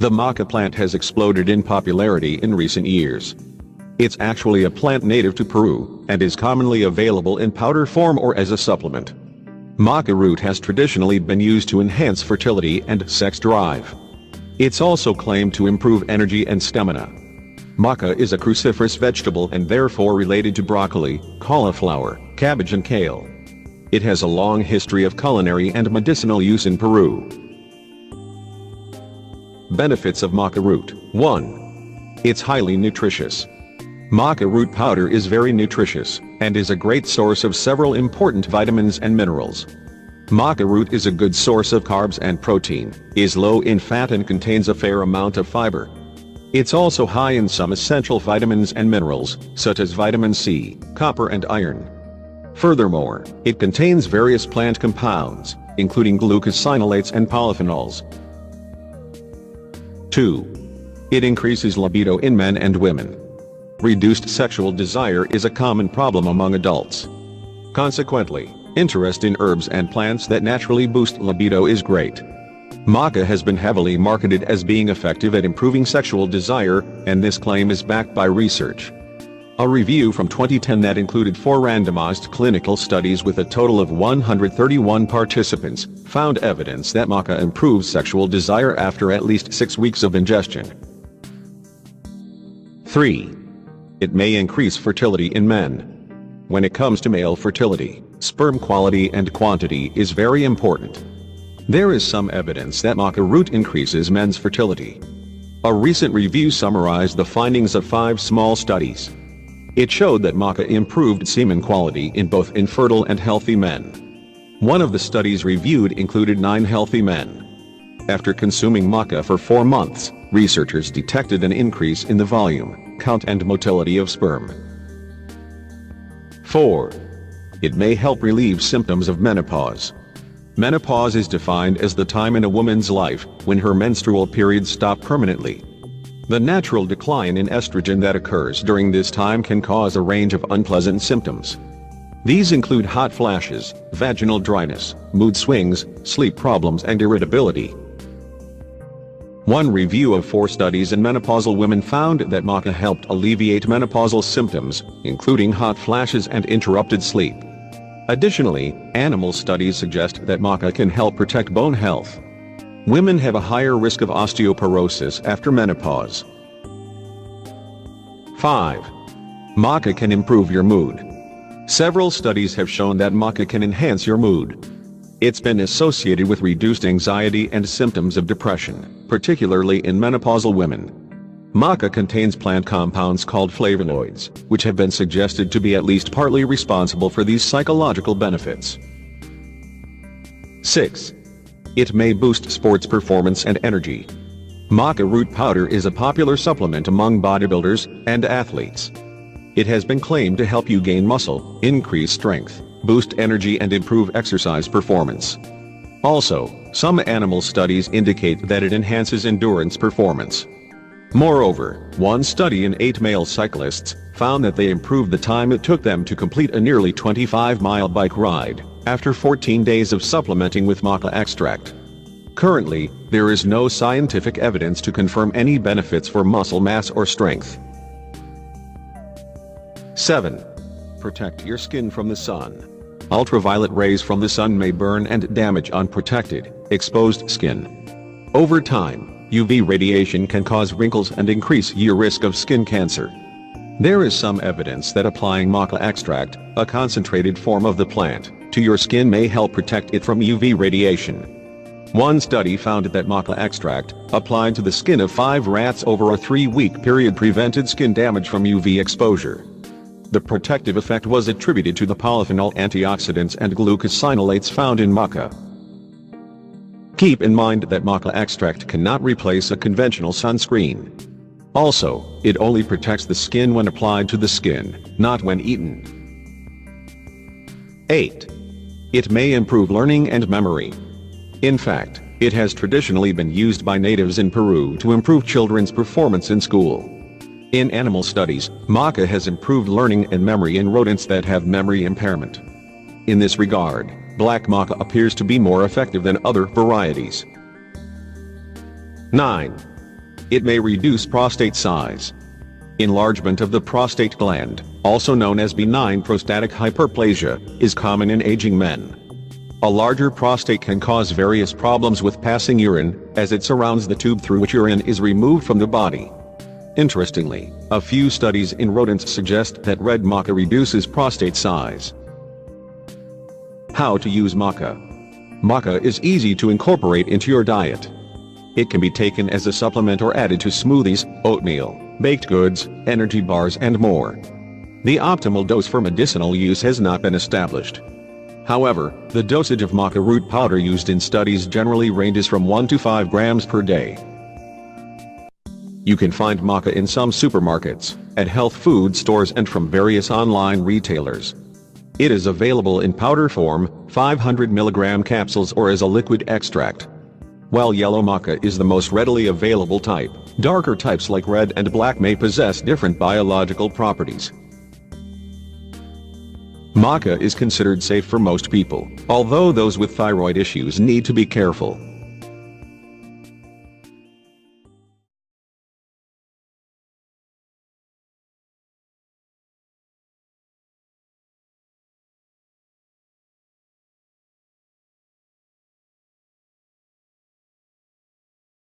The maca plant has exploded in popularity in recent years. It's actually a plant native to Peru, and is commonly available in powder form or as a supplement. Maca root has traditionally been used to enhance fertility and sex drive. It's also claimed to improve energy and stamina. Maca is a cruciferous vegetable and therefore related to broccoli, cauliflower, cabbage and kale. It has a long history of culinary and medicinal use in Peru. Benefits of maca root. 1. It's highly nutritious. Maca root powder is very nutritious, and is a great source of several important vitamins and minerals. Maca root is a good source of carbs and protein, is low in fat and contains a fair amount of fiber. It's also high in some essential vitamins and minerals, such as vitamin C, copper and iron. Furthermore, it contains various plant compounds, including glucosinolates and polyphenols. 2. It increases libido in men and women. Reduced sexual desire is a common problem among adults. Consequently, interest in herbs and plants that naturally boost libido is great. Maca has been heavily marketed as being effective at improving sexual desire, and this claim is backed by research. A review from 2010 that included 4 randomized clinical studies with a total of 131 participants, found evidence that maca improves sexual desire after at least 6 weeks of ingestion. 3. It may increase fertility in men. When it comes to male fertility, sperm quality and quantity is very important. There is some evidence that maca root increases men's fertility. A recent review summarized the findings of 5 small studies. It showed that maca improved semen quality in both infertile and healthy men. One of the studies reviewed included 9 healthy men. After consuming maca for 4 months, researchers detected an increase in the volume, count and motility of sperm. 4. It may help relieve symptoms of menopause. Menopause is defined as the time in a woman's life when her menstrual periods stop permanently. The natural decline in estrogen that occurs during this time can cause a range of unpleasant symptoms. These include hot flashes, vaginal dryness, mood swings, sleep problems and irritability. One review of 4 studies in menopausal women found that maca helped alleviate menopausal symptoms, including hot flashes and interrupted sleep. Additionally, animal studies suggest that maca can help protect bone health. Women have a higher risk of osteoporosis after menopause. 5. Maca can improve your mood. Several studies have shown that maca can enhance your mood. It's been associated with reduced anxiety and symptoms of depression, particularly in menopausal women. Maca contains plant compounds called flavonoids, which have been suggested to be at least partly responsible for these psychological benefits. 6. It may boost sports performance and energy. Maca root powder is a popular supplement among bodybuilders and athletes. It has been claimed to help you gain muscle, increase strength, boost energy and improve exercise performance. Also, some animal studies indicate that it enhances endurance performance. Moreover, one study in 8 male cyclists found that they improved the time it took them to complete a nearly 25-mile bike ride after 14 days of supplementing with maca extract. Currently, there is no scientific evidence to confirm any benefits for muscle mass or strength. 7. Protect your skin from the sun. Ultraviolet rays from the sun may burn and damage unprotected, exposed skin. Over time, UV radiation can cause wrinkles and increase your risk of skin cancer. There is some evidence that applying maca extract, a concentrated form of the plant, to your skin may help protect it from UV radiation. One study found that maca extract, applied to the skin of 5 rats over a 3-week period, prevented skin damage from UV exposure. The protective effect was attributed to the polyphenol antioxidants and glucosinolates found in maca. Keep in mind that maca extract cannot replace a conventional sunscreen. Also, it only protects the skin when applied to the skin, not when eaten. 8. It may improve learning and memory. In fact, it has traditionally been used by natives in Peru to improve children's performance in school. In animal studies, maca has improved learning and memory in rodents that have memory impairment. In this regard, black maca appears to be more effective than other varieties. 9. It may reduce prostate size. Enlargement of the prostate gland, also known as benign prostatic hyperplasia, is common in aging men. A larger prostate can cause various problems with passing urine, as it surrounds the tube through which urine is removed from the body. Interestingly, a few studies in rodents suggest that red maca reduces prostate size. How to use maca. Maca is easy to incorporate into your diet. It can be taken as a supplement or added to smoothies, oatmeal, baked goods, energy bars and more. The optimal dose for medicinal use has not been established. However, the dosage of maca root powder used in studies generally ranges from 1 to 5 grams per day. You can find maca in some supermarkets, at health food stores and from various online retailers. It is available in powder form, 500 mg capsules or as a liquid extract. While yellow maca is the most readily available type, darker types like red and black may possess different biological properties. Maca is considered safe for most people, although those with thyroid issues need to be careful.